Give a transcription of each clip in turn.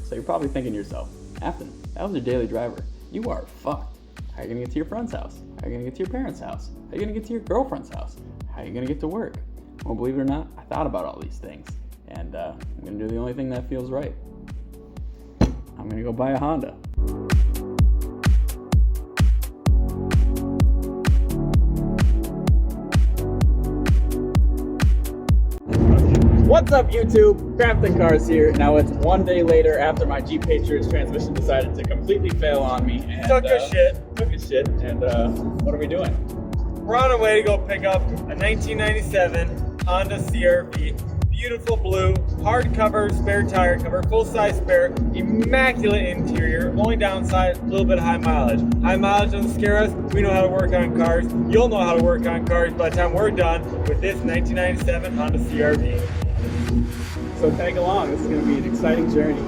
So you're probably thinking to yourself, Afton, that was your daily driver. You are fucked. How are you gonna get to your friend's house? How are you gonna get to your parents' house? How are you gonna get to your girlfriend's house? How are you gonna get to work? Well, believe it or not, I thought about all these things, and I'm gonna do the only thing that feels right. I'm gonna go buy a Honda. What's up, YouTube? Crafting Cars here. Now it's one day later after my Jeep Patriot's transmission decided to completely fail on me. And, Took a shit. And what are we doing? We're on our way to go pick up a 1997 Honda CR-V. Beautiful blue, hardcover, spare tire cover, full-size spare, immaculate interior. Only downside, a little bit of high mileage. High mileage doesn't scare us. We know how to work on cars. You'll know how to work on cars by the time we're done with this 1997 Honda CR-V. So tag along. This is going to be an exciting journey.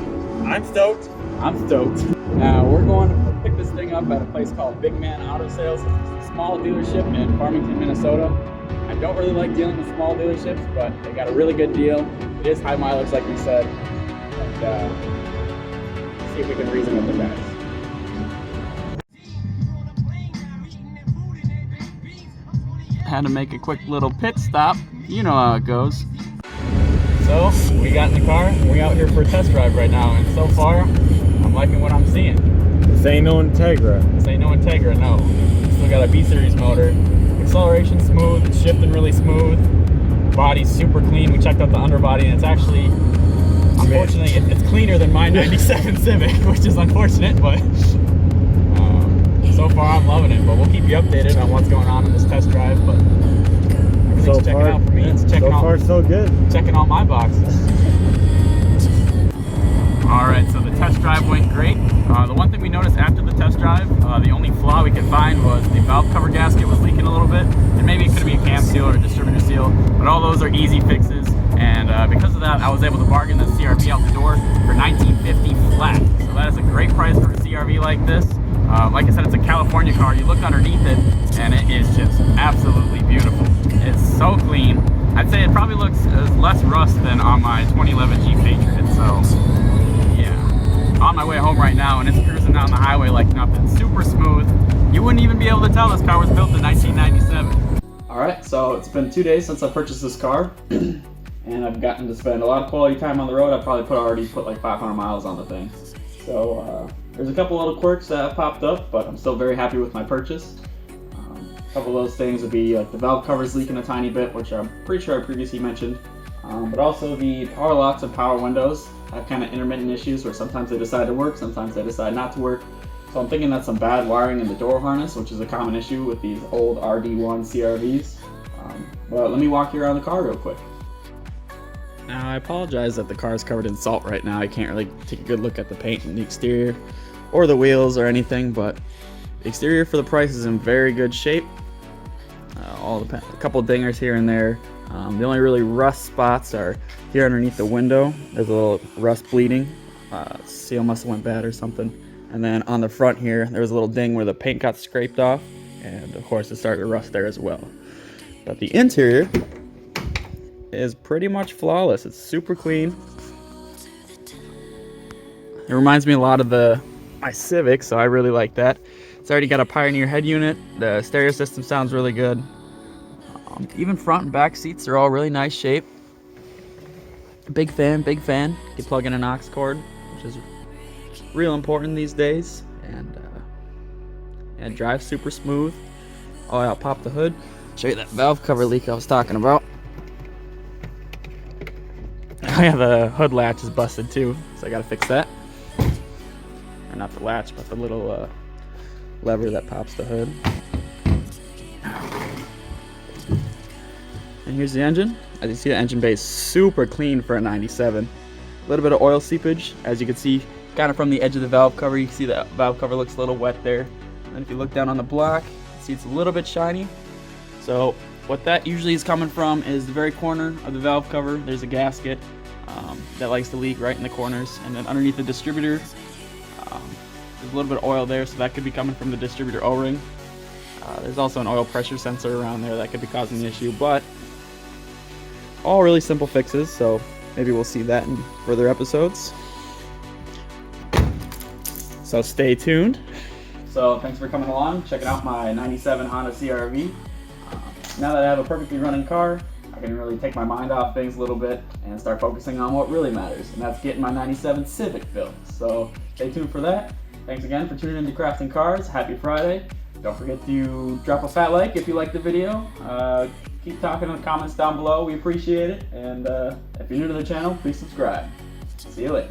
I'm stoked. I'm stoked. Now we're going to pick this thing up at a place called Big Man Auto Sales. It's a small dealership in Farmington, Minnesota. I don't really like dealing with small dealerships, but they got a really good deal. It is high mileage, like we said. And see if we can reason with the guys. Had to make a quick little pit stop. You know how it goes. So we got in the car and we're out here for a test drive right now, and so far I'm liking what I'm seeing. This ain't no Integra. This ain't no Integra, no. Still got a B-Series motor. Acceleration smooth, it's shifting really smooth. Body's super clean. We checked out the underbody and it's actually, unfortunately, it's cleaner than my 97 Civic, which is unfortunate, but so far I'm loving it. But we'll keep you updated on what's going on in this test drive. But everything's checking out for me. It's checking so far, so good. Checking all my boxes. Alright, so the test drive went great. The one thing we noticed after the test drive, the only flaw we could find was the valve cover gasket was leaking a little bit. And maybe it could be a cam seal or a distributor seal, but all those are easy fixes. And because of that, I was able to bargain the CR-V out the door for $19.50 flat. So that is a great price for a CR-V like this. Like I said, it's a California car. You look underneath it, and it is just absolutely beautiful. It's so clean. I'd say it probably looks less rust than on my 2011 Jeep Patriot. So on my way home right now, and it's cruising down the highway like nothing. Super smooth. You wouldn't even be able to tell this car was built in 1997. Alright, so it's been 2 days since I purchased this car, and I've gotten to spend a lot of quality time on the road. I probably already put like 500 miles on the thing. So there's a couple little quirks that have popped up, but I'm still very happy with my purchase. A couple of those things would be like the valve covers leaking a tiny bit, which I'm pretty sure I previously mentioned. But also the power locks and power windows have kind of intermittent issues where sometimes they decide to work, sometimes they decide not to work. So I'm thinking that's some bad wiring in the door harness, which is a common issue with these old RD1 CR-Vs. But let me walk you around the car real quick. Now I apologize that the car is covered in salt right now. I can't really take a good look at the paint and the exterior or the wheels or anything, but the exterior for the price is in very good shape. A couple dingers here and there. The only really rust spots are here underneath the window. There's a little rust bleeding. Seal must have went bad or something. And then on the front here, there was a little ding where the paint got scraped off. And of course it started to rust there as well. But the interior is pretty much flawless. It's super clean. It reminds me a lot of my Civic, so I really like that. It's already got a Pioneer head unit. The stereo system sounds really good. Even front and back seats are all really nice shape. Big fan. You plug in an aux cord, which is real important these days. And it drives super smooth. Oh yeah, I'll pop the hood. Show you that valve cover leak I was talking about. Oh yeah, the hood latch is busted too, so I gotta fix that. Or not the latch, but the little lever that pops the hood. And here's the engine. As you see, the engine bay is super clean for a 97. A little bit of oil seepage, as you can see, kind of from the edge of the valve cover. You can see the valve cover looks a little wet there. And if you look down on the block, you see it's a little bit shiny. So what that usually is coming from is the very corner of the valve cover. There's a gasket that likes to leak right in the corners. And then underneath the distributor, there's a little bit of oil there, so that could be coming from the distributor O-ring. There's also an oil pressure sensor around there that could be causing the issue, but all really simple fixes, so maybe we'll see that in further episodes. So stay tuned. So thanks for coming along, checking out my 97 Honda CR-V. Now that I have a perfectly running car, I can really take my mind off things a little bit and start focusing on what really matters, and that's getting my 97 Civic built. So stay tuned for that. Thanks again for tuning in to Crafting Cars. Happy Friday. Don't forget to drop a fat like if you liked the video. Keep talking in the comments down below. We appreciate it. And if you're new to the channel, please subscribe. See you later.